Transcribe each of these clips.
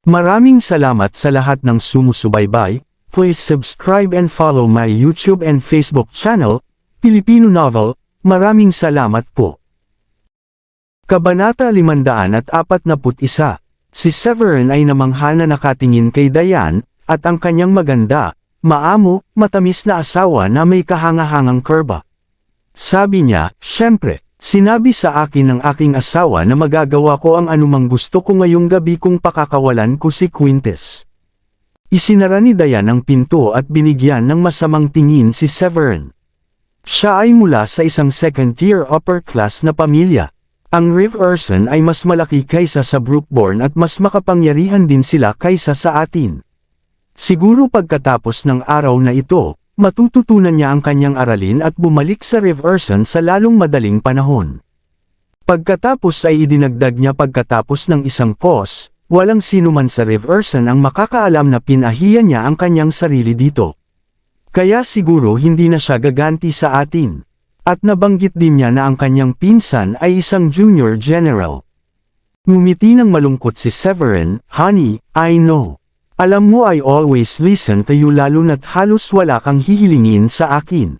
Maraming salamat sa lahat ng sumusubaybay. Please subscribe and follow my YouTube and Facebook channel, Filipino Novel. Maraming salamat po. Kabanata 541. Si Severin ay namangha na nakatingin kay Diane, at ang kanyang maganda, maamo, matamis na asawa na may kahangahangang kurba. Sabi niya, "Siyempre, sinabi sa akin ng aking asawa na magagawa ko ang anumang gusto ko ngayong gabi kung pakakawalan ko si Quintus." Isinara ni Diane ang pinto at binigyan ng masamang tingin si Severin. Siya ay mula sa isang second-tier upper-class na pamilya. Ang Riverson ay mas malaki kaysa sa Brookbourne at mas makapangyarihan din sila kaysa sa atin. Siguro pagkatapos ng araw na ito, matututunan niya ang kanyang aralin at bumalik sa Riverson sa lalong madaling panahon. Pagkatapos ay idinagdag niya pagkatapos ng isang pause, walang sino man sa Riverson ang makakaalam na pinahiya niya ang kanyang sarili dito. Kaya siguro hindi na siya gaganti sa atin. At nabanggit din niya na ang kanyang pinsan ay isang junior general. Ngumiti ng malungkot si Severin, "Honey, I know. Alam mo I always listen to you lalo na't halos wala kang hihilingin sa akin."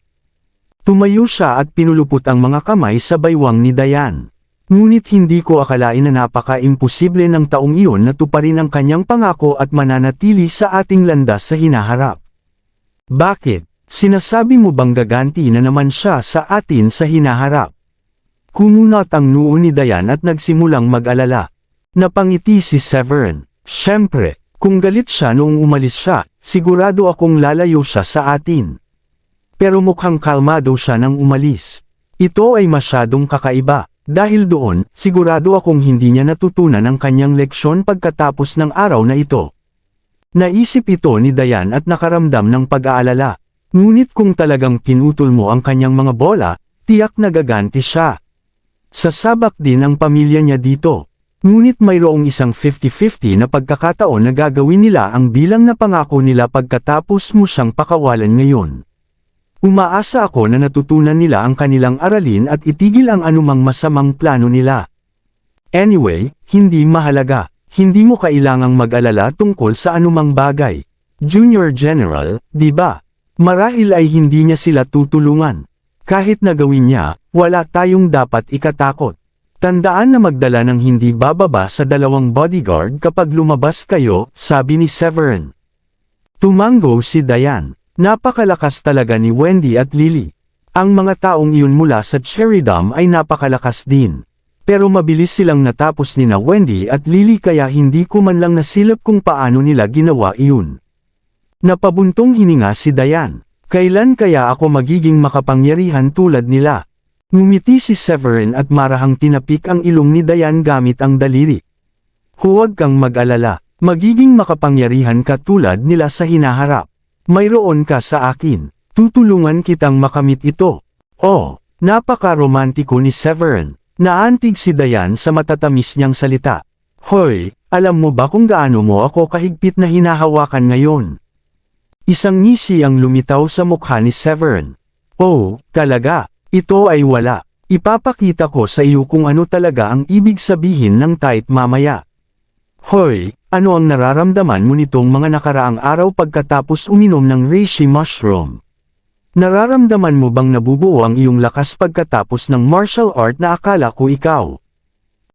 Tumayo siya at pinulupot ang mga kamay sa baywang ni Diane. Ngunit hindi ko akalain na napaka-imposible ng taong iyon na tuparin ang kanyang pangako at mananatili sa ating landas sa hinaharap. "Bakit? Sinasabi mo bang gaganti na naman siya sa atin sa hinaharap?" Kumunat ang noo ni Diane at nagsimulang mag-alala. Napangiti si Severin. "Siyempre, kung galit siya noong umalis siya, sigurado akong lalayo siya sa atin. Pero mukhang kalmado siya nang umalis. Ito ay masyadong kakaiba. Dahil doon, sigurado akong hindi niya natutunan ang kanyang leksyon pagkatapos ng araw na ito." Naisip ito ni Diane at nakaramdam ng pag-aalala. Ngunit kung talagang pinutol mo ang kanyang mga bola, tiyak na gaganti siya. Sasabak din ang pamilya niya dito. Ngunit mayroong isang 50-50 na pagkakataon na gagawin nila ang bilang na pangako nila pagkatapos mo siyang pakawalan ngayon. Umaasa ako na natutunan nila ang kanilang aralin at itigil ang anumang masamang plano nila. Anyway, hindi mahalaga. Hindi mo kailangang mag-alala tungkol sa anumang bagay. Junior General, di ba? Marahil ay hindi niya sila tutulungan. Kahit na gawin niya, wala tayong dapat ikatakot. Tandaan na magdala ng hindi bababa sa 2 bodyguard kapag lumabas kayo, sabi ni Severin. Tumango si Diane. Napakalakas talaga ni Wendy at Lily. Ang mga taong iyon mula sa Cherrydom ay napakalakas din. Pero mabilis silang natapos ni na Wendy at Lily kaya hindi ko man lang nasilip kung paano nila ginawa iyon. Napabuntong hininga si Diane. Kailan kaya ako magiging makapangyarihan tulad nila? Ngumiti si Severin at marahang tinapik ang ilong ni Diane gamit ang daliri. Huwag kang mag-alala. Magiging makapangyarihan ka tulad nila sa hinaharap. Mayroon ka sa akin. Tutulungan kitang makamit ito. Oh, napaka-romantiko ni Severin. Naantig si Diane sa matatamis niyang salita. Hoy, alam mo ba kung gaano mo ako kahigpit na hinahawakan ngayon? Isang ngisi ang lumitaw sa mukha ni Severin. Oh, talaga, ito ay wala. Ipapakita ko sa iyo kung ano talaga ang ibig sabihin ng tight mamaya. Hoy, ano ang nararamdaman mo nitong mga nakaraang araw pagkatapos uminom ng reishi mushroom? Nararamdaman mo bang nabubuo ang iyong lakas pagkatapos ng martial art na akala ko ikaw?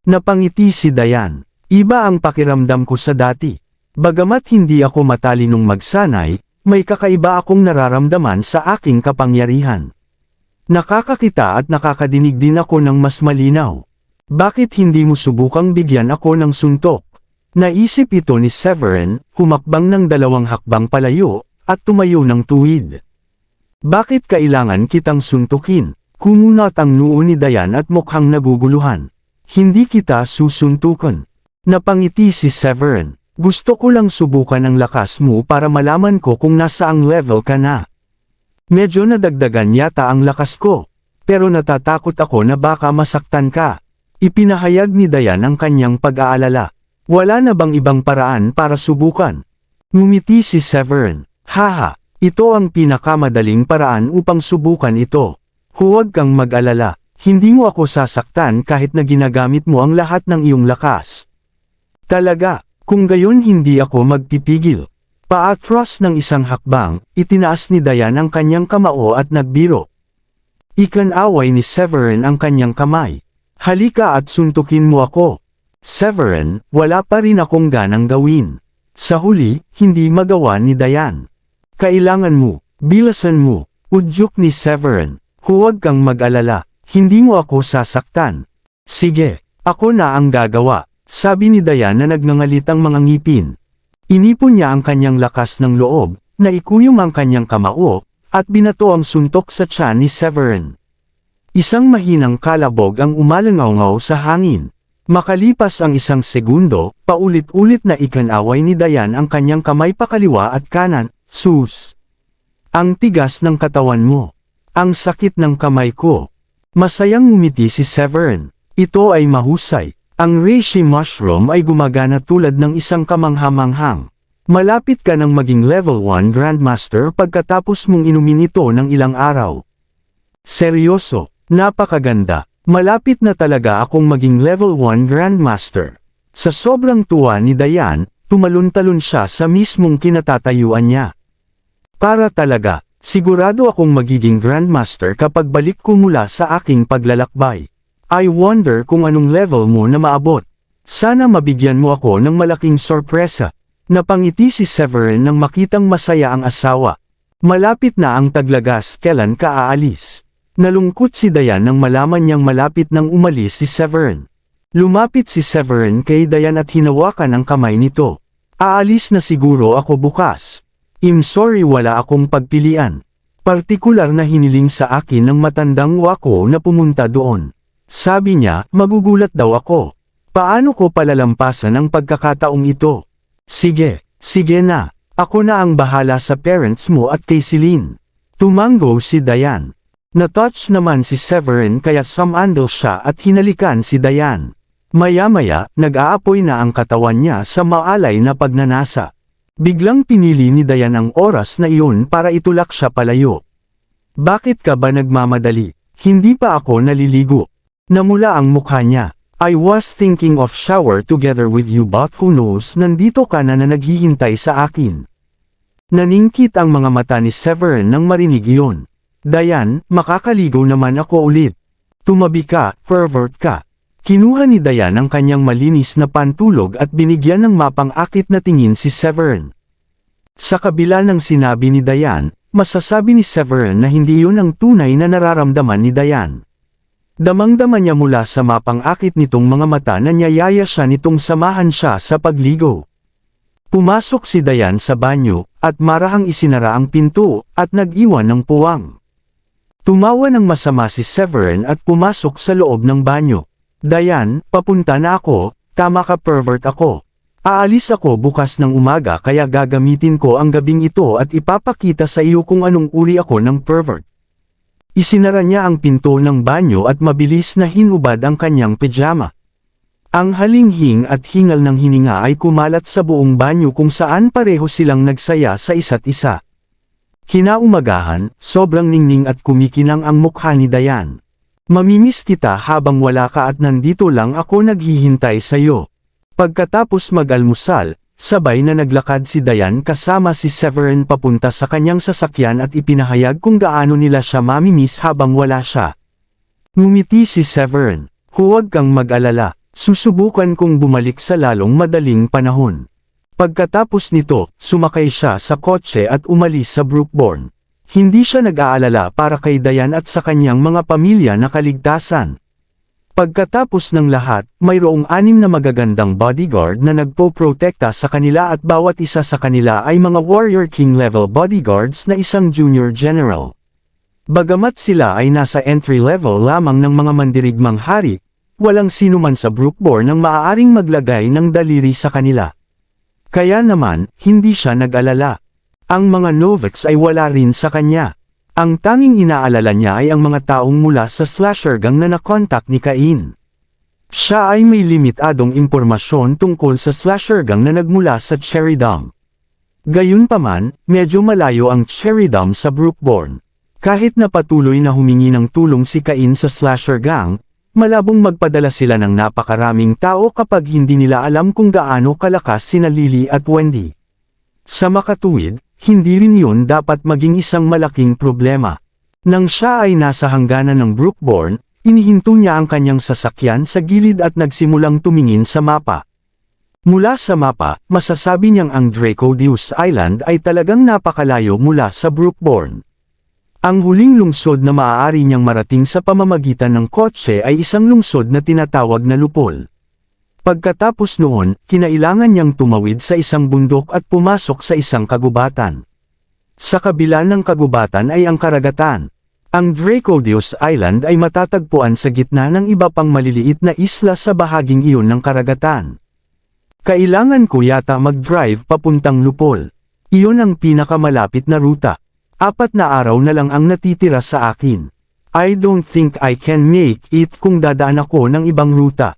Napangiti si Diane. Iba ang pakiramdam ko sa dati. Bagamat hindi ako matalinong magsanay, may kakaiba akong nararamdaman sa aking kapangyarihan. Nakakakita at nakakadinig din ako ng mas malinaw. Bakit hindi mo subukang bigyan ako ng suntok? Naisip ito ni Severin, humakbang ng 2 hakbang palayo, at tumayo ng tuwid. Bakit kailangan kitang suntukin? Kumunat ang noo ni Diane at mukhang naguguluhan. Hindi kita susuntukan. Napangiti si Severin. Gusto ko lang subukan ang lakas mo para malaman ko kung nasaang level ka na. Medyo nadagdagan yata ang lakas ko. Pero natatakot ako na baka masaktan ka. Ipinahayag ni Diane ang kanyang pag-aalala. Wala na bang ibang paraan para subukan? Ngumiti si Severin. Haha, ito ang pinakamadaling paraan upang subukan ito. Huwag kang mag-alala. Hindi mo ako sasaktan kahit na ginagamit mo ang lahat ng iyong lakas. Talaga, Kung gayon hindi ako magpipigil. Paatras ng isang hakbang, itinaas ni Dayan ang kanyang kamao at nagbiro. Ikanaway ni Severin ang kanyang kamay. Halika at suntukin mo ako. Severin, wala pa rin akong ganang gawin. Sa huli, hindi magawa ni Dayan. Kailangan mo, bilasan mo, udyok ni Severin. Huwag kang mag-alala, hindi mo ako sasaktan. Sige, ako na ang gagawa, sabi ni Dayan na nagngangalit ang mga ngipin. Inipon niya ang kanyang lakas ng loob, naikuyom ang kanyang kamao, at binato ang suntok sa tiyan ni Severin. Isang mahinang kalabog ang umalangaw-ngaw sa hangin. Makalipas ang isang segundo, paulit-ulit na ikanaway ni Dayan ang kanyang kamay pakaliwa at kanan. Sus! Ang tigas ng katawan mo. Ang sakit ng kamay ko. Masayang ngumiti si Severin. Ito ay mahusay. Ang reishi mushroom ay gumagana tulad ng isang kamangha-manghang. Malapit ka ng maging level 1 Grandmaster pagkatapos mong inumin ito ng ilang araw. Seryoso, napakaganda. Malapit na talaga akong maging level 1 Grandmaster. Sa sobrang tuwa ni Dayan, tumalon-talon siya sa mismong kinatatayuan niya. Para talaga, sigurado akong magiging Grandmaster kapag balik ko mula sa aking paglalakbay. I wonder kung anong level mo na maabot. Sana mabigyan mo ako ng malaking sorpresa. Napangiti si Severin nang makitang masaya ang asawa. Malapit na ang taglagas, kailan ka aalis? Nalungkot si Dayan nang malaman niyang malapit nang umalis si Severin. Lumapit si Severin kay Dayan at hinawakan ang kamay nito. Aalis na siguro ako bukas. Sorry, wala akong pagpilian. Partikular na hiniling sa akin ng matandang wako na pumunta doon. Sabi niya, magugulat daw ako. Paano ko palalampasan ang pagkakataong ito? Sige na. Ako na ang bahala sa parents mo at kay Celine. Tumango si Dayan. Na-touch naman si Severin kaya sumandal siya at hinalikan si Dayan. Maya-maya, nag-aapoy na ang katawan niya sa maalay na pagnanasa. Biglang pinili ni Dayan ang oras na iyon para itulak siya palayo. Bakit ka ba nagmamadali? Hindi pa ako naliligo. Namula ang mukha niya. I was thinking of shower together with you but who knows nandito ka na naghihintay sa akin. Naningkit ang mga mata ni Severin nang marinig iyon. Dayan, makakaligo naman ako ulit. Tumabi ka, pervert ka. Kinuha ni Dayan ang kanyang malinis na pantulog at binigyan ng mapang-akit na tingin si Severin. Sa kabila ng sinabi ni Dayan, masasabi ni Severin na hindi yun ang tunay na nararamdaman ni Dayan. Damang-dama niya mula sa mapang-akit nitong mga mata na niyayaya siya nitong samahan siya sa pagligo. Pumasok si Dayan sa banyo, at marahang isinara ang pinto, at nag-iwan ng puwang. Tumawa ng masama si Severin at pumasok sa loob ng banyo. Dayan, papunta na ako, tama ka, pervert ako. Aalis ako bukas ng umaga kaya gagamitin ko ang gabing ito at ipapakita sa iyo kung anong uri ako ng pervert. Isinara niya ang pinto ng banyo at mabilis na hinubad ang kanyang pijama. Ang halinghing at hingal ng hininga ay kumalat sa buong banyo kung saan pareho silang nagsaya sa isa't isa. Kinaumagahan, sobrang ningning at kumikinang ang mukha ni Dayan. Mamimiss kita habang wala ka at nandito lang ako naghihintay sa iyo. Pagkatapos mag-almusal, sabay na naglakad si Dayan kasama si Severin papunta sa kanyang sasakyan at ipinahayag kung gaano nila siya mamimiss habang wala siya. Ngumiti si Severin. Huwag kang mag-alala, susubukan kong bumalik sa lalong madaling panahon. Pagkatapos nito, sumakay siya sa kotse at umalis sa Brookborn. Hindi siya nag-aalala para kay Dayan at sa kanyang mga pamilya na kaligtasan. Pagkatapos ng lahat, mayroong 6 na magagandang bodyguard na nagpo-protekta sa kanila at bawat isa sa kanila ay mga Warrior King level bodyguards na isang junior general. Bagamat sila ay nasa entry level lamang ng mga mandirigmang hari, walang sinuman sa Brookborn ang maaaring maglagay ng daliri sa kanila. Kaya naman, hindi siya nag-alala. Ang mga Novex ay wala rin sa kanya. Ang tanging inaalala niya ay ang mga taong mula sa Slasher Gang na nakontak ni Cain. Siya ay may limitadong impormasyon tungkol sa Slasher Gang na nagmula sa Cherry Dome. Gayunpaman, medyo malayo ang Cherry Dome sa Brookborn. Kahit na patuloy na humingi ng tulong si Cain sa Slasher Gang, malabong magpadala sila ng napakaraming tao kapag hindi nila alam kung gaano kalakas sina Lily at Wendy. Sa makatuwid, hindi rin yun dapat maging isang malaking problema. Nang siya ay nasa hangganan ng Brookborn, inihinto niya ang kanyang sasakyan sa gilid at nagsimulang tumingin sa mapa. Mula sa mapa, masasabi niyang ang Dracodeus Island ay talagang napakalayo mula sa Brookborn. Ang huling lungsod na maaari niyang marating sa pamamagitan ng kotse ay isang lungsod na tinatawag na Lupol. Pagkatapos noon, kinailangan niyang tumawid sa isang bundok at pumasok sa isang kagubatan. Sa kabila ng kagubatan ay ang karagatan. Ang Dracodeus Island ay matatagpuan sa gitna ng iba pang maliliit na isla sa bahaging iyon ng karagatan. Kailangan ko yata mag-drive papuntang Lupol. Iyon ang pinakamalapit na ruta. 4 na araw na lang ang natitira sa akin. I don't think I can make it kung dadaan ako ng ibang ruta.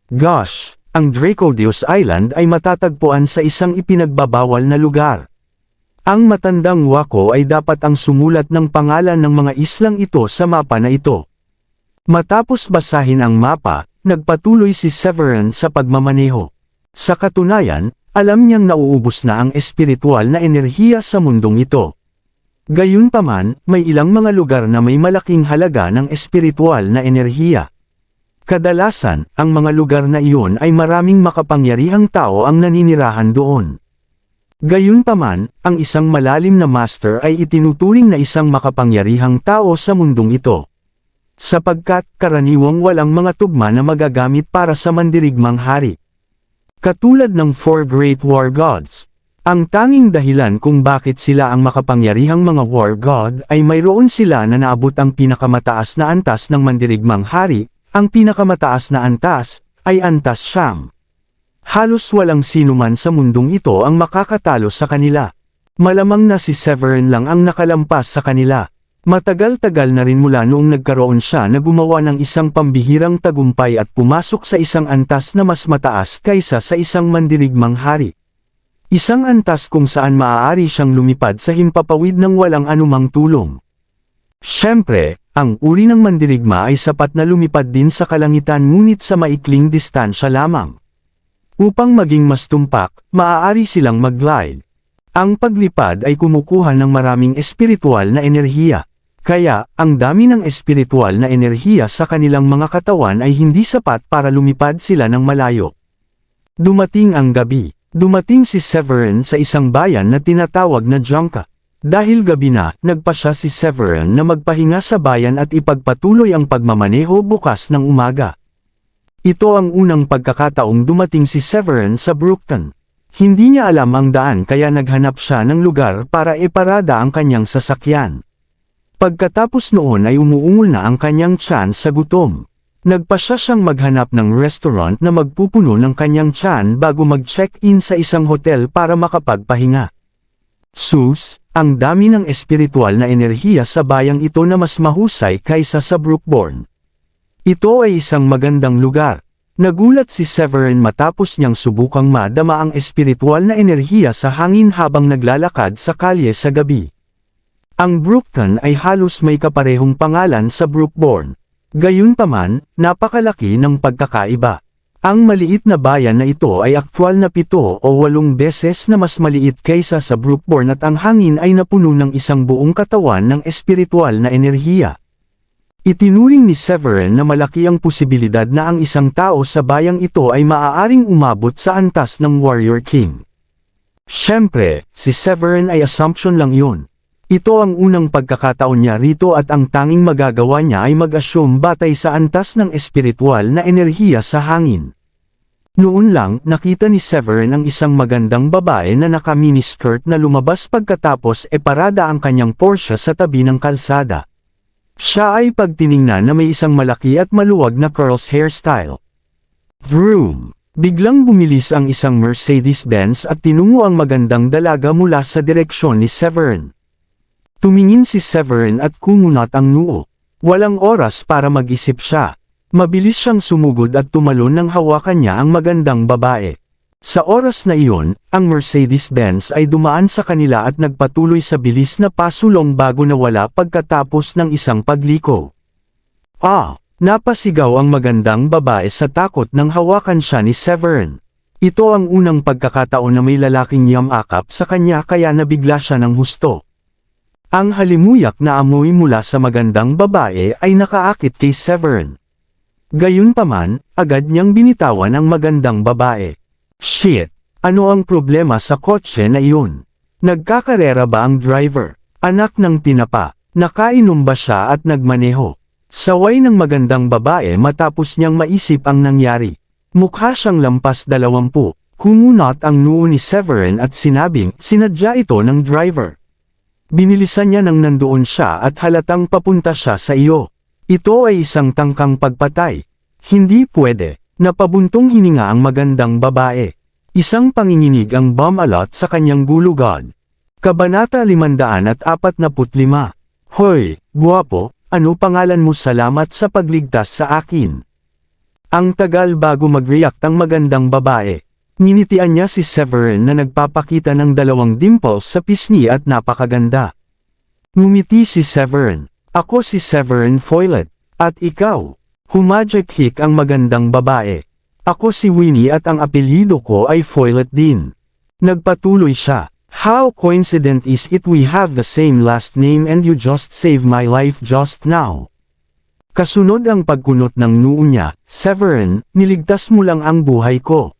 Gosh, ang Dracodeus Island ay matatagpuan sa isang ipinagbabawal na lugar. Ang matandang wako ay dapat ang sumulat ng pangalan ng mga islang ito sa mapa na ito. Matapos basahin ang mapa, nagpatuloy si Severin sa pagmamaneho. Sa katunayan, alam niyang nauubos na ang espiritual na enerhiya sa mundong ito. Gayunpaman, may ilang mga lugar na may malaking halaga ng espiritual na enerhiya. Kadalasan, ang mga lugar na iyon ay maraming makapangyarihang tao ang naninirahan doon. Gayunpaman, ang isang malalim na master ay itinuturing na isang makapangyarihang tao sa mundong ito. Sapagkat karaniwang walang mga tugma na magagamit para sa mandirigmang hari. Katulad ng 4 Great War Gods. Ang tanging dahilan kung bakit sila ang makapangyarihang mga war god ay mayroon sila na naabot ang pinakamataas na antas ng mandirigmang hari. Ang pinakamataas na antas ay Antas Siyam. Halos walang sinuman sa mundong ito ang makakatalo sa kanila. Malamang na si Severin lang ang nakalampas sa kanila. Matagal-tagal na rin mula noong nagkaroon siya na gumawa ng isang pambihirang tagumpay at pumasok sa isang antas na mas mataas kaysa sa isang mandirigmang hari. Isang antas kung saan maaari siyang lumipad sa himpapawid ng walang anumang tulong. Siyempre, ang uri ng mandirigma ay sapat na lumipad din sa kalangitan ngunit sa maikling distansya lamang. Upang maging mas tumpak, maaari silang mag-glide. Ang paglipad ay kumukuha ng maraming espiritual na enerhiya. Kaya, ang dami ng espiritual na enerhiya sa kanilang mga katawan ay hindi sapat para lumipad sila ng malayo. Dumating ang gabi. Dumating si Severin sa isang bayan na tinatawag na Junka. Dahil gabi na, nagpa siya si Severin na magpahinga sa bayan at ipagpatuloy ang pagmamaneho bukas ng umaga. Ito ang unang pagkakataong dumating si Severin sa Brookton. Hindi niya alam ang daan kaya naghanap siya ng lugar para iparada ang kanyang sasakyan. Pagkatapos noon ay umuungol na ang kanyang tiyan sa gutom. Nagpasya siyang maghanap ng restaurant na magpupuno ng kanyang tiyan bago mag-check-in sa isang hotel para makapagpahinga. Sus, ang dami ng espiritual na enerhiya sa bayang ito na mas mahusay kaysa sa Brookborn. Ito ay isang magandang lugar. Nagulat si Severin matapos niyang subukang madama ang espiritual na enerhiya sa hangin habang naglalakad sa kalye sa gabi. Ang Brookton ay halos may kaparehong pangalan sa Brookborn. Gayunpaman, napakalaki ng pagkakaiba. Ang maliit na bayan na ito ay aktwal na 7 o 8 beses na mas maliit kaysa sa Brookborn at ang hangin ay napuno ng isang buong katawan ng espiritual na enerhiya. Itinuring ni Severin na malaki ang posibilidad na ang isang tao sa bayang ito ay maaaring umabot sa antas ng Warrior King. Siyempre, si Severin ay assumption lang yun. Ito ang unang pagkakataon niya rito at ang tanging magagawa niya ay mag-assume batay sa antas ng espiritual na enerhiya sa hangin. Noon lang, nakita ni Severin ang isang magandang babae na naka-miniskirt na lumabas pagkatapos parada ang kanyang Porsche sa tabi ng kalsada. Siya ay pagtiningnan na may isang malaki at maluwag na curls hairstyle. Vroom! Biglang bumilis ang isang Mercedes-Benz at tinungo ang magandang dalaga mula sa direksyon ni Severin. Tumingin si Severin at kumunat ang noo. Walang oras para mag-isip siya. Mabilis siyang sumugod at tumalon nang hawakan niya ang magandang babae. Sa oras na iyon, ang Mercedes-Benz ay dumaan sa kanila at nagpatuloy sa bilis na pasulong bago nawala pagkatapos ng isang pagliko. Napasigaw ang magandang babae sa takot nang hawakan siya ni Severin. Ito ang unang pagkakataon na may lalaking yamakap sa kanya kaya nabigla siya ng husto. Ang halimuyak na amoy mula sa magandang babae ay nakaakit kay Severin. Gayunpaman, agad niyang binitawan ang magandang babae. Shit! Ano ang problema sa kotse na iyon? Nagkakarera ba ang driver? Anak ng tinapa, nakainom ba siya at nagmaneho? Saway ng magandang babae matapos niyang maisip ang nangyari. Mukha siyang lampas 20, kumunot ang noo ni Severin at sinabing sinadya ito ng driver. Binilisan niya nang nandoon siya at halatang papunta siya sa iyo. Ito ay isang tangkang pagpatay. Hindi pwede. Napabuntong hininga ang magandang babae. Isang panginginig ang bumalot sa kanyang gulugod. Kabanata 545. Hoy, guwapo, ano pangalan mo? Salamat sa pagligtas sa akin. Ang tagal bago mag-react ang magandang babae. Ninitian niya si Severin na nagpapakita ng 2 dimples sa pisngi at napakaganda. Ngumiti si Severin. Ako si Severin Foylet. At ikaw? Humajik-hik ang magandang babae. Ako si Winnie at ang apelyido ko ay Foylet din. Nagpatuloy siya. How coincident is it we have the same last name and you just saved my life just now. Kasunod ang pagkunot ng noo niya, Severin, niligtas mo lang ang buhay ko.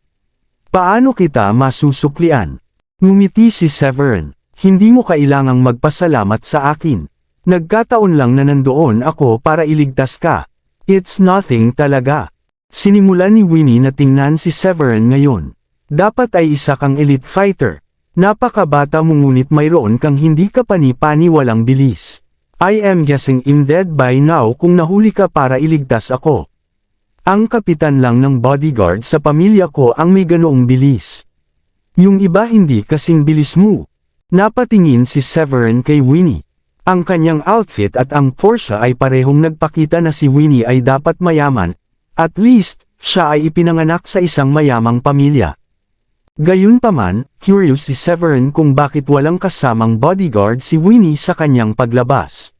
Paano kita masusuklian? Ngumiti si Severin. Hindi mo kailangang magpasalamat sa akin. Nagkataon lang na nandoon ako para iligtas ka. It's nothing talaga. Sinimulan ni Winnie na tingnan si Severin ngayon. Dapat ay isa kang elite fighter. Napakabata mo ngunit mayroon kang hindi kapani-pani walang bilis. I am guessing I'm dead by now kung nahuli ka para iligtas ako. Ang kapitan lang ng bodyguard sa pamilya ko ang may ganoong bilis. Yung iba hindi kasing bilis mo. Napatingin si Severin kay Winnie. Ang kanyang outfit at ang Porsche ay parehong nagpakita na si Winnie ay dapat mayaman. At least, siya ay ipinanganak sa isang mayamang pamilya. Gayunpaman, curious si Severin kung bakit walang kasamang bodyguard si Winnie sa kanyang paglabas.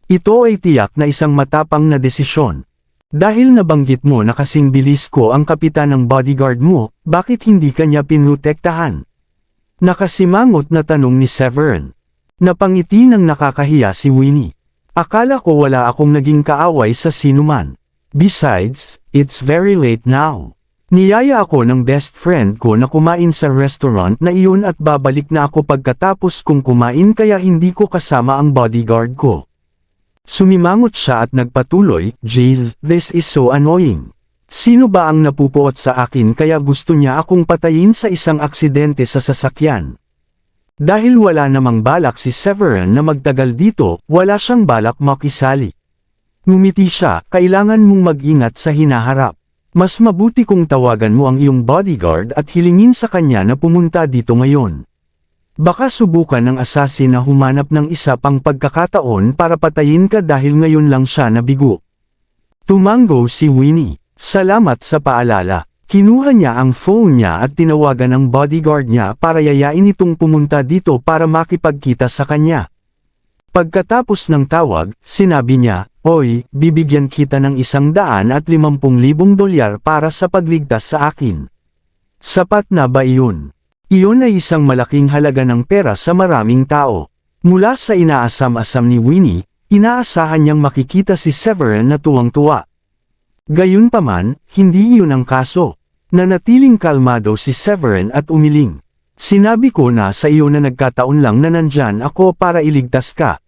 Ito ay tiyak na isang matapang na desisyon. Dahil nabanggit mo na kasing bilis ko ang kapitan ng bodyguard mo, bakit hindi kanya pinrotektahan? Nakasimangot na tanong ni Severin. Napangiti ng nakakahiya si Winnie. Akala ko wala akong naging kaaway sa sinuman. Besides, it's very late now. Niyaya ako ng best friend ko na kumain sa restaurant na iyon at babalik na ako pagkatapos kong kumain kaya hindi ko kasama ang bodyguard ko. Sumimangot siya at nagpatuloy, "Jeez, this is so annoying. Sino ba ang napupuot sa akin kaya gusto niya akong patayin sa isang aksidente sa sasakyan?" Dahil wala namang balak si Severin na magtagal dito, wala siyang balak makisali. Ngumiti siya, "Kailangan mong mag-ingat sa hinaharap. Mas mabuti kung tawagan mo ang iyong bodyguard at hilingin sa kanya na pumunta dito ngayon. Baka subukan ng assassin na humanap ng isa pang pagkakataon para patayin ka dahil ngayon lang siya nabigo." Tumango si Winnie. Salamat sa paalala. Kinuha niya ang phone niya at tinawagan ang bodyguard niya para yayain itong pumunta dito para makipagkita sa kanya. Pagkatapos ng tawag, sinabi niya, "Oy, bibigyan kita ng $150,000 para sa pagligtas sa akin. Sapat na ba iyon?" Iyon ay isang malaking halaga ng pera sa maraming tao. Mula sa inaasam-asam ni Winnie, inaasahan niyang makikita si Severin na tuwang-tuwa. Gayunpaman, hindi iyon ang kaso. Nanatiling kalmado si Severin at umiling. "Sinabi ko na sa iyo na nagkataon lang na nandyan ako para iligtas ka.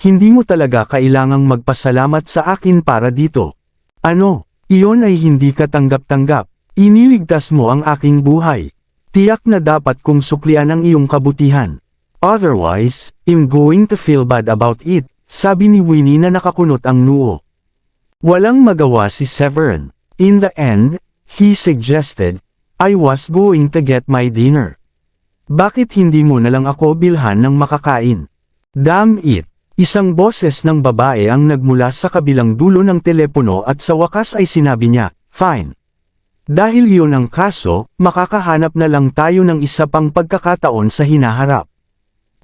Hindi mo talaga kailangang magpasalamat sa akin para dito. Ano, iyon ay hindi katanggap-tanggap. Iniligtas mo ang aking buhay. Tiyak na dapat kong suklian ang iyong kabutihan. Otherwise, I'm going to feel bad about it," sabi ni Winnie na nakakunot ang noo. Walang magawa si Severin. In the end, he suggested, "I was going to get my dinner. Bakit hindi mo na lang ako bilhan ng makakain?" Damn it! Isang boses ng babae ang nagmula sa kabilang dulo ng telepono at sa wakas ay sinabi niya, "Fine. Dahil iyon ang kaso, makakahanap na lang tayo ng isa pang pagkakataon sa hinaharap.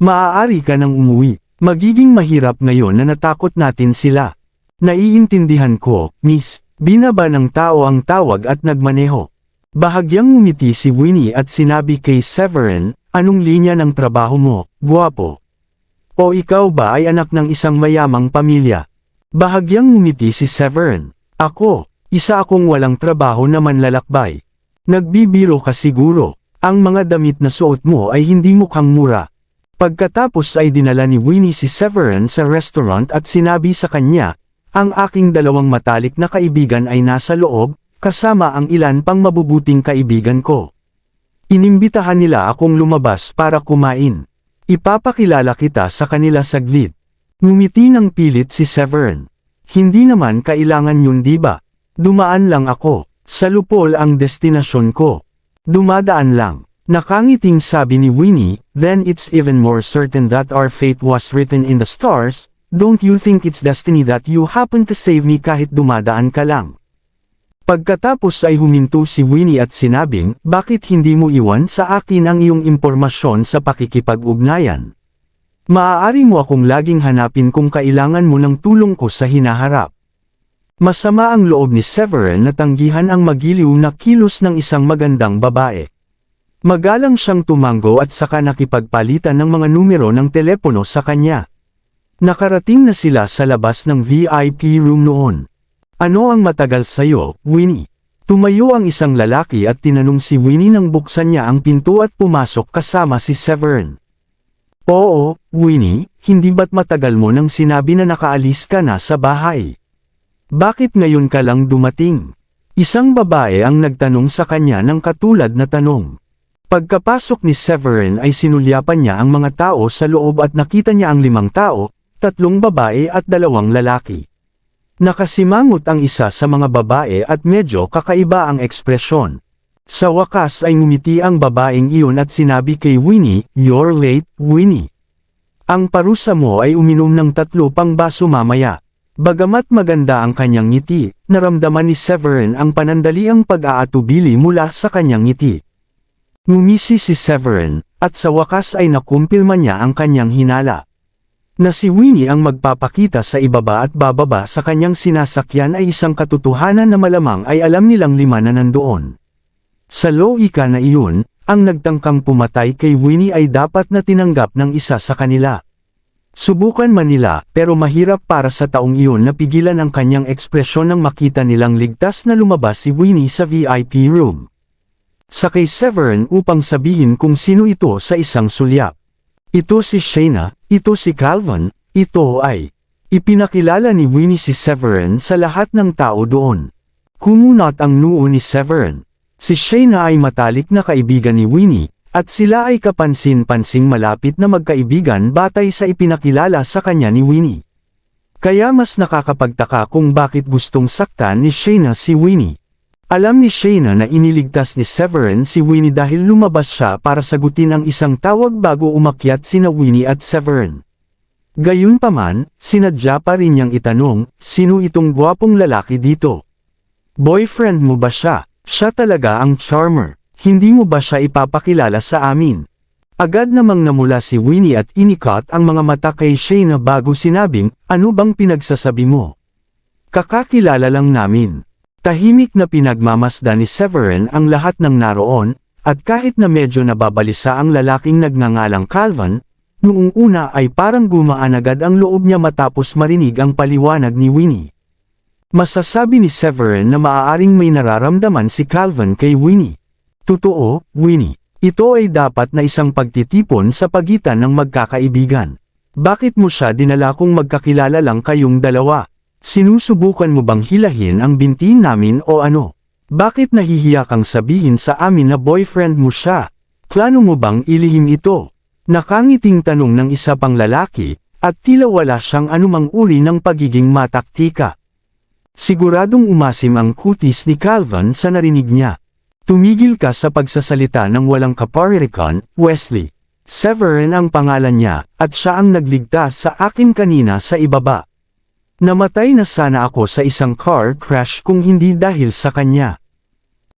Maaari ka nang umuwi. Magiging mahirap ngayon na natakot natin sila. Naiintindihan ko, miss. Binaba ng tao ang tawag at nagmaneho. Bahagyang ngumiti si Winnie at sinabi kay Severin, anong linya ng trabaho mo, guwapo? O ikaw ba ay anak ng isang mayamang pamilya? Bahagyang ngumiti si Severin. Ako, isa akong walang trabaho na manlalakbay. Nagbibiro ka siguro. Ang mga damit na suot mo ay hindi mukhang mura. Pagkatapos ay dinala ni Winnie si Severin sa restaurant at sinabi sa kanya, ang aking dalawang matalik na kaibigan ay nasa loob, kasama ang ilan pang mabubuting kaibigan ko. Inimbitahan nila akong lumabas para kumain. Ipapakilala kita sa kanila saglit. Ngumiti ng pilit si Severin. Hindi naman kailangan yun, diba? Dumaan lang ako. Sa Lupol ang destinasyon ko. Dumadaan lang. Nakangiting sabi ni Winnie, then it's even more certain that our fate was written in the stars. Don't you think it's destiny that you happen to save me kahit dumadaan ka lang? Pagkatapos ay huminto si Winnie at sinabing, bakit hindi mo iwan sa akin ang iyong impormasyon sa pakikipag-ugnayan? Maaari mo akong laging hanapin kung kailangan mo ng tulong ko sa hinaharap. Masama ang loob ni Severin na tanggihan ang magiliw na kilos ng isang magandang babae. Magalang siyang tumango at saka nakipagpalitan ng mga numero ng telepono sa kanya. Nakarating na sila sa labas ng VIP room noon. Ano ang matagal sa'yo, Winnie? Tumayo ang isang lalaki at tinanong si Winnie nang buksan niya ang pinto at pumasok kasama si Severin. Oo, Winnie, hindi ba't matagal mo nang sinabi na nakaalis ka na sa bahay? Bakit ngayon ka lang dumating? Isang babae ang nagtanong sa kanya ng katulad na tanong. Pagkapasok ni Severin ay sinulyapan niya ang mga tao sa loob at nakita niya ang 5 tao, 3 babae at 2 lalaki. Nakasimangot ang isa sa mga babae at medyo kakaiba ang ekspresyon. Sa wakas ay ngumiti ang babaeng iyon at sinabi kay Winnie, "You're late, Winnie. Ang parusa mo ay uminom ng 3 pang baso mamaya." Bagamat maganda ang kanyang ngiti, naramdaman ni Severin ang panandaliang pag-aatubili mula sa kanyang ngiti. Ngumisi si Severin, at sa wakas ay nakumpilma niya ang kanyang hinala. Na si Winnie ang magpapakita sa ibaba at bababa sa kanyang sinasakyan ay isang katotohanan na malamang ay alam nilang 5 na nandoon. Sa loika na iyon, ang nagtangkang pumatay kay Winnie ay dapat na tinanggap ng isa sa kanila. Subukan man nila, pero mahirap para sa taong iyon na pigilan ang kanyang ekspresyon nang makita nilang ligtas na lumabas si Winnie sa VIP room. Sa kay Severin upang sabihin kung sino ito sa isang sulyap. Ito si Shayna, ito si Calvin, ito ay. Ipinakilala ni Winnie si Severin sa lahat ng tao doon. Kumunot ang noo ni Severin. Si Shayna ay matalik na kaibigan ni Winnie, at sila ay kapansin-pansing malapit na magkaibigan batay sa ipinakilala sa kanya ni Winnie. Kaya mas nakakapagtaka kung bakit gustong saktan ni Shayna si Winnie. Alam ni Shayna na iniligtas ni Severin si Winnie dahil lumabas siya para sagutin ang isang tawag bago umakyat sina Winnie at Severin. Gayunpaman, sinadya pa rin niyang itanong, sino itong gwapong lalaki dito? Boyfriend mo ba siya? Siya talaga ang charmer. Hindi mo ba siya ipapakilala sa amin? Agad namang namula si Winnie at inikat ang mga mata kay Shayna bago sinabing, ano bang pinagsasabi mo? Kakakilala lang namin. Tahimik na pinagmamasdan ni Severin ang lahat ng naroon, at kahit na medyo nababalisa ang lalaking nagngangalang Calvin, noong una ay parang gumaan agad ang loob niya matapos marinig ang paliwanag ni Winnie. Masasabi ni Severin na maaaring may nararamdaman si Calvin kay Winnie. Totoo, Winnie. Ito ay dapat na isang pagtitipon sa pagitan ng magkakaibigan. Bakit mo siya dinala kung magkakilala lang kayong dalawa? Sinusubukan mo bang hilahin ang binti namin o ano? Bakit nahihiya kang sabihin sa amin na boyfriend mo siya? Plano mo bang ilihim ito? Nakangiting tanong ng isa pang lalaki, at tila wala siyang anumang uri ng pagiging mataktika. Siguradong umasim ang kutis ni Calvin sa narinig niya. Tumigil ka sa pagsasalita ng walang kaparirikan, Wesley. Severin ang pangalan niya, at siya ang nagligtas sa akin kanina sa ibaba. Namatay na sana ako sa isang car crash kung hindi dahil sa kanya.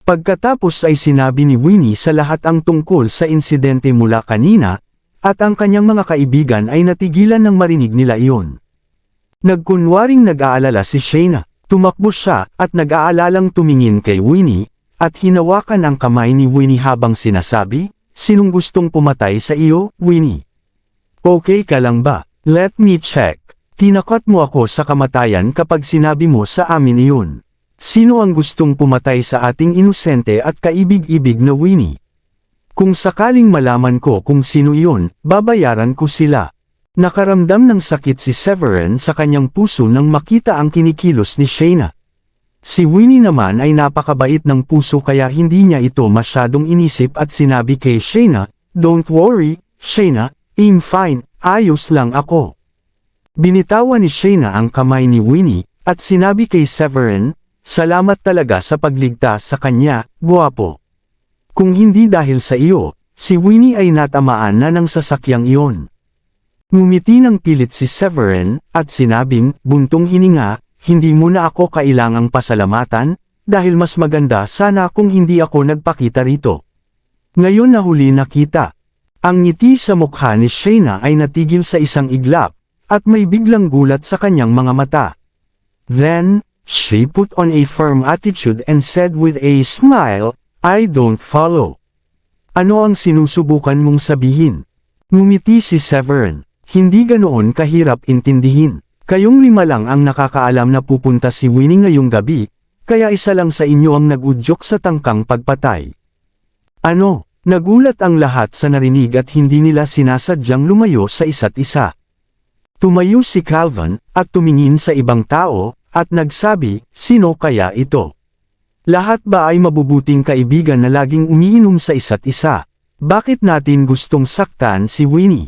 Pagkatapos ay sinabi ni Winnie sa lahat ang tungkol sa insidente mula kanina, at ang kanyang mga kaibigan ay natigilan nang marinig nila iyon. Nagkunwaring nag-aalala si Shayna. Tumakbo siya at nag-aalalang tumingin kay Winnie, at hinawakan ang kamay ni Winnie habang sinasabi, "Sinong gustong pumatay sa iyo, Winnie? Okay ka lang ba? Let me check. Tinakot mo ako sa kamatayan kapag sinabi mo sa amin iyon. Sino ang gustong pumatay sa ating inosente at kaibig-ibig na Winnie? Kung sakaling malaman ko kung sino iyon, babayaran ko sila." Nakaramdam ng sakit si Severin sa kanyang puso nang makita ang kinikilos ni Shayna. Si Winnie naman ay napakabait ng puso kaya hindi niya ito masyadong inisip at sinabi kay Shayna, "Don't worry, Shayna, I'm fine, ayos lang ako." Binitawan ni Shayna ang kamay ni Winnie, at sinabi kay Severin, "Salamat talaga sa pagligtas sa kanya, guwapo. Kung hindi dahil sa iyo, si Winnie ay natamaan na ng sasakyang iyon." Ngumiti ng pilit si Severin, at sinabing, "Buntong hininga, hindi mo na ako kailangang pasalamatan, dahil mas maganda sana kung hindi ako nagpakita rito. Ngayon na huli nakita." Ang ngiti sa mukha ni Shayna ay natigil sa isang iglap, at may biglang gulat sa kanyang mga mata. Then, she put on a firm attitude and said with a smile, "I don't follow. Ano ang sinusubukan mong sabihin?" Ngumiti si Severin. "Hindi ganoon kahirap intindihin. Kayong lima lang ang nakakaalam na pupunta si Winnie ngayong gabi, kaya isa lang sa inyo ang nag-udyok sa tangkang pagpatay." Ano? Nagulat ang lahat sa narinig at hindi nila sinasadyang lumayo sa isa't isa. Tumayo si Calvin, at tumingin sa ibang tao, at nagsabi, "Sino kaya ito? Lahat ba ay mabubuting kaibigan na laging umiinom sa isa't isa? Bakit natin gustong saktan si Winnie?"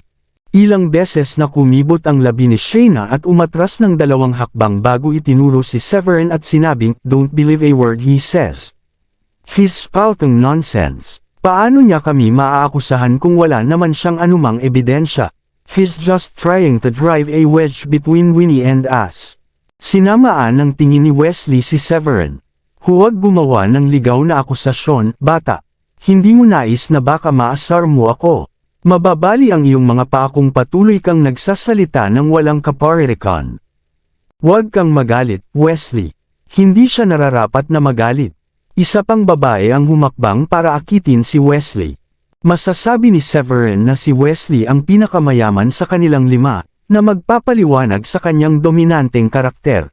Ilang beses na kumibot ang labi ni Shayna at umatras ng 2 hakbang bago itinuro si Severin at sinabing, "Don't believe a word he says. He's spouting nonsense. Paano niya kami maaakusahan kung wala naman siyang anumang ebidensya? He's just trying to drive a wedge between Winnie and us." Sinamaan ng tingin ni Wesley si Severin. "Huwag gumawa ng ligaw na akusasyon, bata. Hindi mo nais na baka maasar mo ako. Mababali ang iyong mga paa kung patuloy kang nagsasalita ng walang kaparirikan." "Huwag kang magalit, Wesley. Hindi siya nararapat na magalit." Isa pang babae ang humakbang para akitin si Wesley. Masasabi ni Severin na si Wesley ang pinakamayaman sa kanilang 5, na magpapaliwanag sa kanyang dominanteng karakter.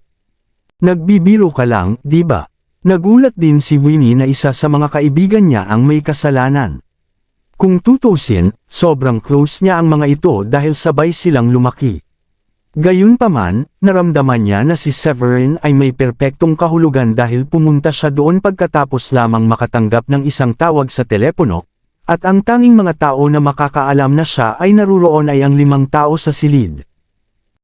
"Nagbibiro ka lang, di ba?" Nagulat din si Winnie na isa sa mga kaibigan niya ang may kasalanan. Kung tutusin, sobrang close niya ang mga ito dahil sabay silang lumaki. Gayunpaman, naramdaman niya na si Severin ay may perpektong kahulugan dahil pumunta siya doon pagkatapos lamang makatanggap ng isang tawag sa telepono, at ang tanging mga tao na makakaalam na siya ay naruroon ay ang 5 tao sa silid.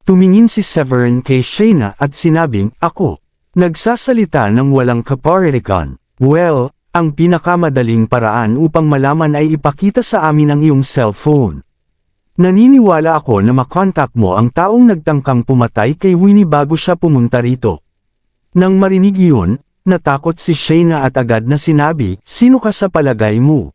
Tumingin si Severin kay Shayna at sinabing, "Ako. Nagsasalita ng walang kaparirikan. Well, ang pinakamadaling paraan upang malaman ay ipakita sa amin ang iyong cellphone. Naniniwala ako na makontak mo ang taong nagtangkang pumatay kay Winnie bago siya pumunta rito." Nang marinig iyon, natakot si Shayna at agad na sinabi, "Sino ka sa palagay mo?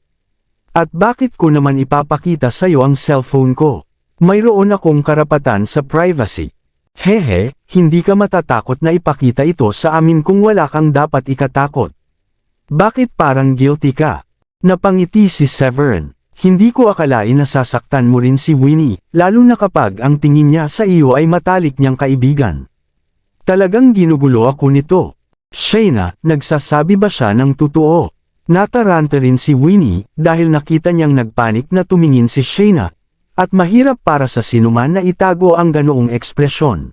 At bakit ko naman ipapakita sa iyo ang cellphone ko? Mayroon akong karapatan sa privacy." "Hehe, hindi ka matatakot na ipakita ito sa amin kung wala kang dapat ikatakot. Bakit parang guilty ka?" Napangiti si Severin. "Hindi ko akalain na sasaktan mo rin si Winnie, lalo na kapag ang tingin niya sa iyo ay matalik niyang kaibigan. Talagang ginugulo ako nito." "Shayna, nagsasabi ba siya ng totoo?" Nataranta rin si Winnie, dahil nakita niyang nagpanik na tumingin si Shayna, at mahirap para sa sinuman na itago ang ganoong ekspresyon.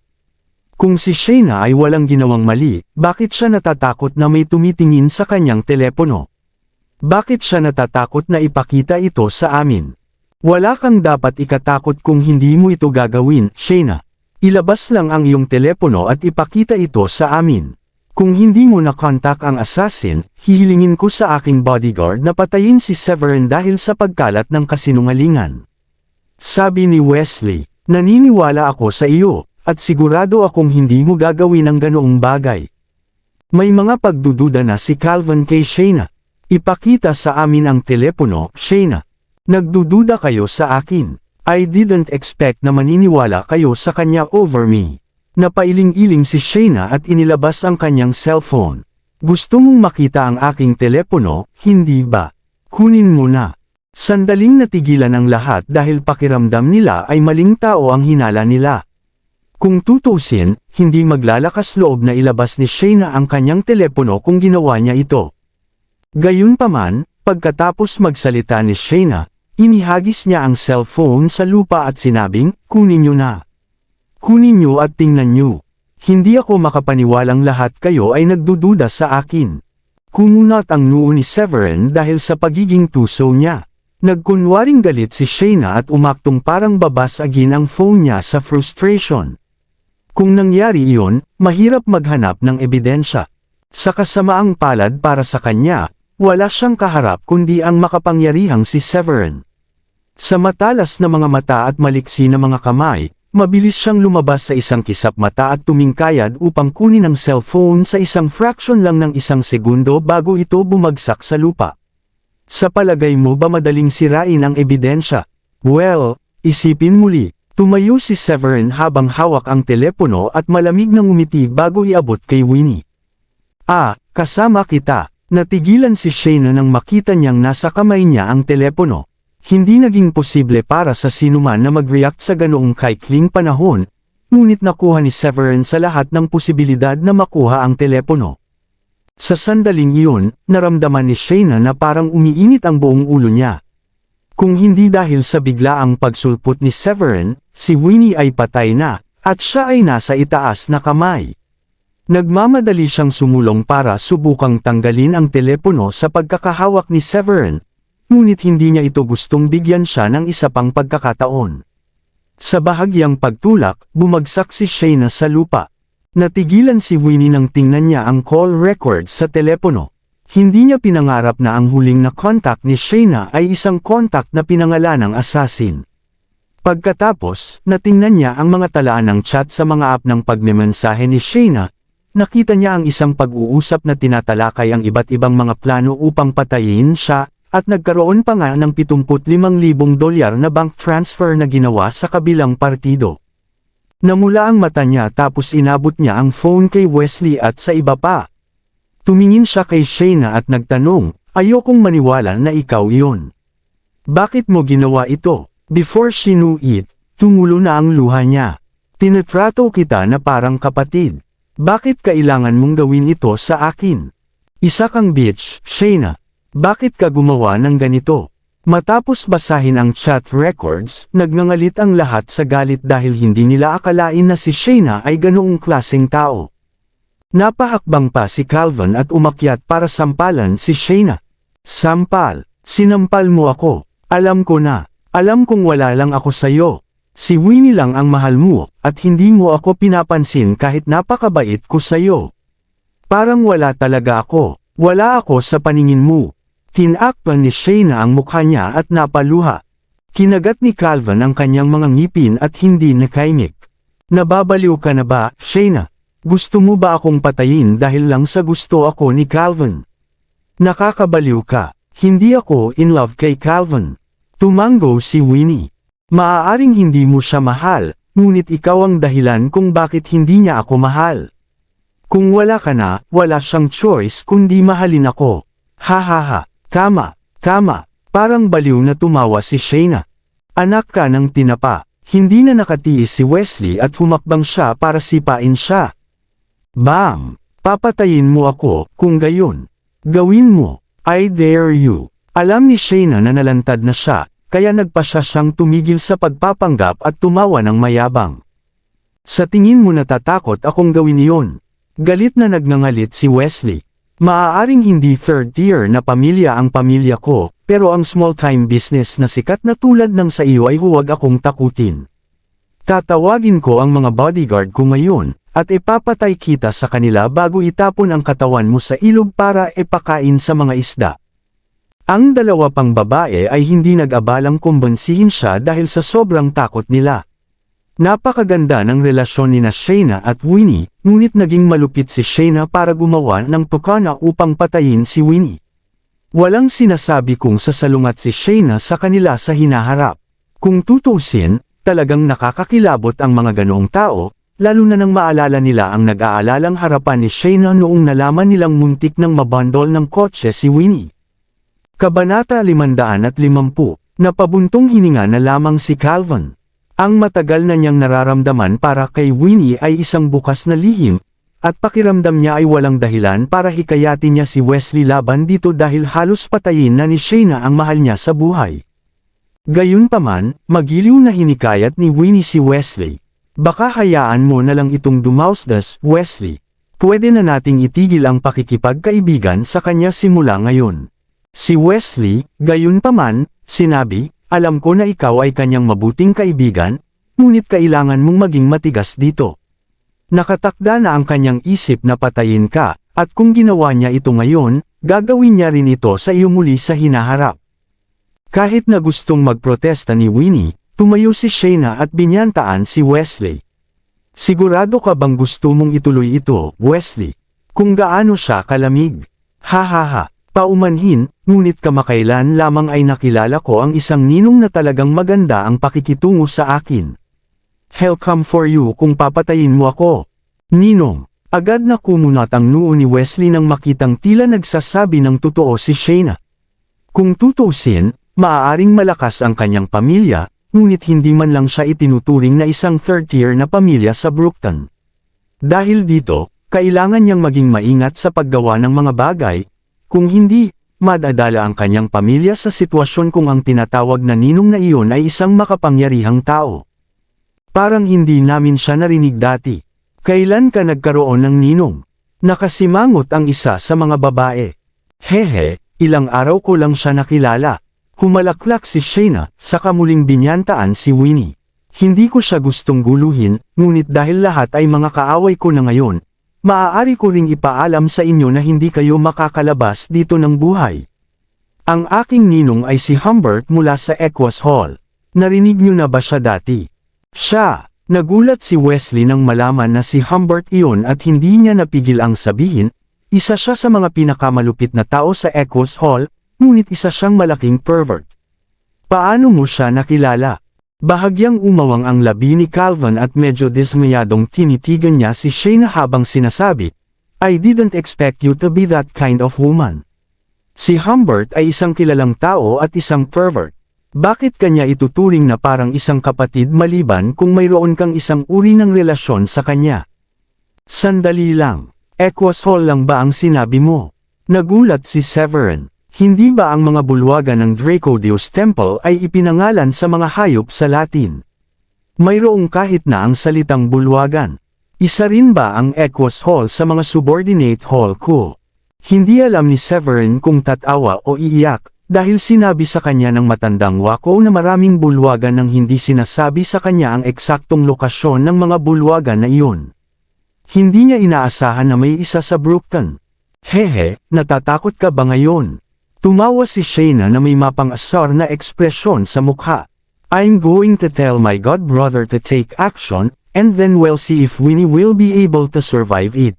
Kung si Shayna ay walang ginawang mali, bakit siya natatakot na may tumitingin sa kanyang telepono? Bakit siya natatakot na ipakita ito sa amin? Wala kang dapat ikatakot kung hindi mo ito gagawin, Shayna. Ilabas lang ang iyong telepono at ipakita ito sa amin. Kung hindi mo na-contact ang assassin, hihilingin ko sa aking bodyguard na patayin si Severin dahil sa pagkalat ng kasinungalingan. Sabi ni Wesley, "Naniniwala ako sa iyo. At sigurado akong hindi mo gagawin ang ganoong bagay." May mga pagdududa na si Calvin kay Shayna. "Ipakita sa amin ang telepono, Shayna. Nagdududa kayo sa akin. I didn't expect na maniniwala kayo sa kanya over me. Napailing-iling si Shayna at inilabas ang kanyang cellphone. Gusto mong makita ang aking telepono, hindi ba? Kunin mo na. Sandaling natigilan ang lahat dahil pakiramdam nila ay maling tao ang hinala nila. Kung tutusin, hindi maglalakas loob na ilabas ni Shayna ang kanyang telepono kung ginawa niya ito. Gayunpaman, pagkatapos magsalita ni Shayna, inihagis niya ang cellphone sa lupa at sinabing, kunin niyo na. Kunin niyo at tingnan niyo. Hindi ako makapaniwalang lahat kayo ay nagdududa sa akin. Kumunat ang noo ni Severin dahil sa pagiging tuso niya. Nagkunwaring galit si Shayna at umaktong parang babasagin ang phone niya sa frustration. Kung nangyari iyon, mahirap maghanap ng ebidensya. Sa kasamaang palad para sa kanya, wala siyang kaharap kundi ang makapangyarihang si Severin. Sa matalas na mga mata at maliksi na mga kamay, mabilis siyang lumabas sa isang kisap mata at tumingkayad upang kunin ang cellphone sa isang fraction lang ng isang segundo bago ito bumagsak sa lupa. Sa palagay mo ba madaling sirain ang ebidensya? Well, isipin muli, tumayo si Severin habang hawak ang telepono at malamig na ngumiti bago iabot kay Winnie. Kasama kita. Natigilan si Shayna nang makita niyang nasa kamay niya ang telepono. Hindi naging posible para sa sinuman na mag-react sa ganoong kaikling panahon, ngunit nakuha ni Severin sa lahat ng posibilidad na makuha ang telepono. Sa sandaling iyon, naramdaman ni Shayna na parang umiinit ang buong ulo niya. Kung hindi dahil sa biglaang pagsulpot ni Severin, si Winnie ay patay na, at siya ay nasa itaas na kamay. Nagmamadali siyang sumulong para subukang tanggalin ang telepono sa pagkakahawak ni Severin, ngunit hindi niya ito gustong bigyan siya ng isa pang pagkakataon. Sa bahagyang pagtulak, bumagsak si Shayna sa lupa. Natigilan si Winnie nang tingnan niya ang call records sa telepono. Hindi niya pinangarap na ang huling na contact ni Shayna ay isang contact na pinangalan ng assassin. Pagkatapos, natingnan niya ang mga talaan ng chat sa mga app ng pagmemensahe ni Shayna. Nakita niya ang isang pag-uusap na tinatalakay ang iba't ibang mga plano upang patayin siya, at nagkaroon pa nga ng $75,000 na bank transfer na ginawa sa kabilang partido. Namula ang mata niya tapos inabot niya ang phone kay Wesley at sa iba pa. Tumingin siya kay Shayna at nagtanong, ayokong maniwala na ikaw iyon. Bakit mo ginawa ito? Before she knew it, tumulo na ang luha niya. Tinatrato kita na parang kapatid. Bakit kailangan mong gawin ito sa akin? Isa kang bitch, Shayna. Bakit ka gumawa ng ganito? Matapos basahin ang chat records, nagngangalit ang lahat sa galit dahil hindi nila akalain na si Shayna ay ganoong klaseng tao. Napahakbang pa si Calvin at umakyat para sampalan si Shayna. Sampal, sinampal mo ako. Alam ko na. Alam kong wala lang ako sayo. Si Winnie lang ang mahal mo, at hindi mo ako pinapansin kahit napakabait ko sayo. Parang wala talaga ako. Wala ako sa paningin mo. Tinakpan ni Shayna ang mukha niya at napaluha. Kinagat ni Calvin ang kanyang mga ngipin at hindi nakaimik. Nababaliw ka na ba, Shayna? Gusto mo ba akong patayin dahil lang sa gusto ako ni Calvin? Nakakabaliw ka. Hindi ako in love kay Calvin. Tumango si Winnie. Maaaring hindi mo siya mahal, ngunit ikaw ang dahilan kung bakit hindi niya ako mahal. Kung wala ka na, wala siyang choice kundi mahalin ako. Hahaha, tama, parang baliw na tumawa si Shayna. Anak ka ng tinapa, hindi na nakatiis si Wesley at humakbang siya para sipain siya. Bam! Papatayin mo ako, kung gayon. Gawin mo, I dare you. Alam ni Shayna na nalantad na siya, kaya nagpasya siyang tumigil sa pagpapanggap at tumawa ng mayabang. Sa tingin mo natatakot akong gawin iyon? Galit na nagngangalit si Wesley. Maaaring hindi third-tier na pamilya ang pamilya ko, pero ang small-time business na sikat na tulad ng sa iyo ay huwag akong takutin. Tatawagin ko ang mga bodyguard ko ngayon, at ipapatay kita sa kanila bago itapon ang katawan mo sa ilog para ipakain sa mga isda. Ang dalawa pang babae ay hindi nag-abalang kumbansihin siya dahil sa sobrang takot nila. Napakaganda ng relasyon ni Shayna at Winnie, ngunit naging malupit si Shayna para gumawa ng pukana upang patayin si Winnie. Walang sinasabi kung sasalungat si Shayna sa kanila sa hinaharap. Kung tutusin, talagang nakakakilabot ang mga ganoong tao, lalo na nang maalala nila ang nag-aalalang harapan ni Shayna noong nalaman nilang muntik ng mabandol ng kotse si Winnie. Kabanata 550, napabuntong hininga na lamang si Calvin. Ang matagal na niyang nararamdaman para kay Winnie ay isang bukas na lihim, at pakiramdam niya ay walang dahilan para hikayatin niya si Wesley laban dito dahil halos patayin na ni Shayna ang mahal niya sa buhay. Gayunpaman, magiliw na hinikayat ni Winnie si Wesley. Baka hayaan mo na lang itong dumausdas, Wesley. Pwede na nating itigil ang pakikipagkaibigan sa kanya simula ngayon. Si Wesley, gayunpaman, sinabi, alam ko na ikaw ay kanyang mabuting kaibigan, ngunit kailangan mong maging matigas dito. Nakatakda na ang kanyang isip na patayin ka, at kung ginawa niya ito ngayon, gagawin niya rin ito sa iyo muli sa hinaharap. Kahit na gustong magprotesta ni Winnie, tumayo si Shayna at binyantaan si Wesley. Sigurado ka bang gusto mong ituloy ito, Wesley? Kung gaano siya kalamig. Hahaha, paumanhin, ngunit kamakailan lamang ay nakilala ko ang isang ninong na talagang maganda ang pakikitungo sa akin. Hell come for you kung papatayin mo ako. Ninong, agad na kumunat ang noo ni Wesley nang makitang tila nagsasabi ng totoo si Shayna. Kung tutuusin, maaaring malakas ang kanyang pamilya, ngunit hindi man lang siya itinuturing na isang third-tier na pamilya sa Brookton. Dahil dito, kailangan niyang maging maingat sa paggawa ng mga bagay, kung hindi, madadala ang kanyang pamilya sa sitwasyon kung ang tinatawag na ninong na iyon ay isang makapangyarihang tao. Parang hindi namin siya narinig dati. Kailan ka nagkaroon ng ninong? Nakasimangot ang isa sa mga babae. Hehe, ilang araw ko lang siya nakilala. Humalaklak si Shayna, saka muling binyantaan si Winnie. Hindi ko siya gustong guluhin, ngunit dahil lahat ay mga kaaway ko na ngayon, maaari ko ring ipaalam sa inyo na hindi kayo makakalabas dito ng buhay. Ang aking ninong ay si Humbert mula sa Equus Hall. Narinig niyo na ba siya dati? Siya, nagulat si Wesley nang malaman na si Humbert iyon at hindi niya napigil ang sabihin, isa siya sa mga pinakamalupit na tao sa Equus Hall, ngunit isa siyang malaking pervert. Paano mo siya nakilala? Bahagyang umawang ang labi ni Calvin at medyo dismayadong tinitigan niya si Shayna habang sinasabi, I didn't expect you to be that kind of woman. Si Humbert ay isang kilalang tao at isang pervert. Bakit kanya ituturing na parang isang kapatid maliban kung mayroon kang isang uri ng relasyon sa kanya? Sandali lang, Equus Hall lang ba ang sinabi mo? Nagulat si Severin. Hindi ba ang mga bulwagan ng Dracodeus Temple ay ipinangalan sa mga hayop sa Latin? Mayroong kahit na ang salitang bulwagan. Isa rin ba ang Equus Hall sa mga subordinate hall ko? Hindi alam ni Severin kung tatawa o iiyak, dahil sinabi sa kanya ng matandang wako na maraming bulwagan nang hindi sinasabi sa kanya ang eksaktong lokasyon ng mga bulwagan na iyon. Hindi niya inaasahan na may isa sa Brookton. Hehe, natatakot ka ba ngayon? Tumawa si Shayna na may mapang-asar na ekspresyon sa mukha. I'm going to tell my god brother to take action, and then we'll see if Winnie will be able to survive it.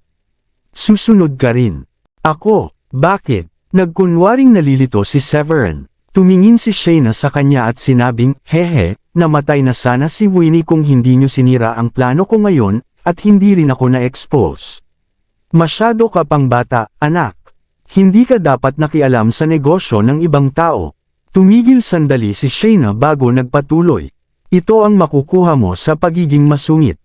Susunod ka rin. Ako, bakit? Nagkunwaring nalilito si Severin. Tumingin si Shayna sa kanya at sinabing, hehe, namatay na sana si Winnie kung hindi niyo sinira ang plano ko ngayon, at hindi rin ako na-expose. Masyado ka pang bata, anak. Hindi ka dapat nakialam sa negosyo ng ibang tao. Tumigil sandali si Shayna bago nagpatuloy. Ito ang makukuha mo sa pagiging masungit.